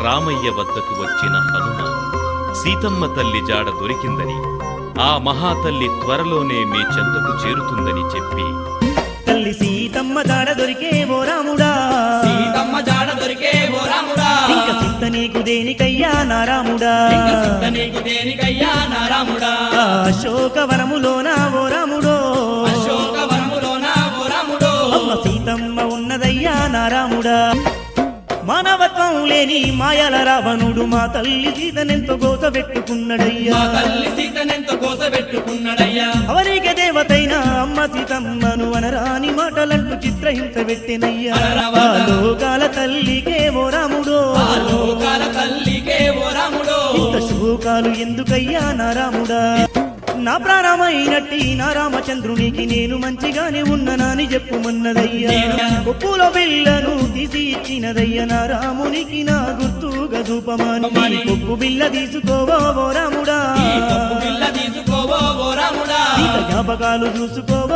రామయ్య వద్దకు వచ్చిన హనుమ సీతమ్మ తల్లి జాడ దొరికిందని, ఆ మహాతల్లి త్వరలోనే మీ చెంతకు చేరుతుందని చెప్పి, తల్లి సీతమ్మ జాడ దొరికే ఓ రాముడా, సీతమ్మ జాడ దొరికే ఓ రాముడా, ఇంక చింత నీకు దేనికయ్యా నా రాముడా, చింత నీకు దేనికయ్యా నా రాముడా, అశోకవనములోన ఓ రాముడో, అశోకవనములోన ఓ రాముడో, అమ్మ సీతమ్మ ఉన్నదయ్యా నా రాముడా. మానవత్వం లేని మాయల రావణుడు మా తల్లి సీతనెంతో గోసబెట్టుకున్నాడయ్యా, మా తల్లి సీతనెంతో కోసబెట్టుకున్నాడయ్యా. అవరికి దేవతైన అమ్మ సీతమ్మను అనరాని మాటలంటూ చిత్రహింస పెట్టినయ్యా. అనరావా. ఆ లోకాల తల్లికే ఓ రాముడో, ఆ లోకాల తల్లికే ఓ రాముడో, ఇంత శోకాలు ఎందుకయ్యా నా రాముడా. నా ప్రాణమైనట్టి నా రామచంద్రునికి నేను మంచిగానే ఉన్ననాని చెప్పుమన్నదయ్యా. కొప్పులో బిళ్ళను తీసి ఇచ్చినదయ్య నా రామునికి నా గుర్తుగా చూపమని. కొప్పు బిళ్ళ తీసుకోవో ఓ రాముడా, ఈ కొప్పు బిళ్ళ తీసుకోవో ఓ రాముడా, జ్ఞాపకాలు చూసుకోవో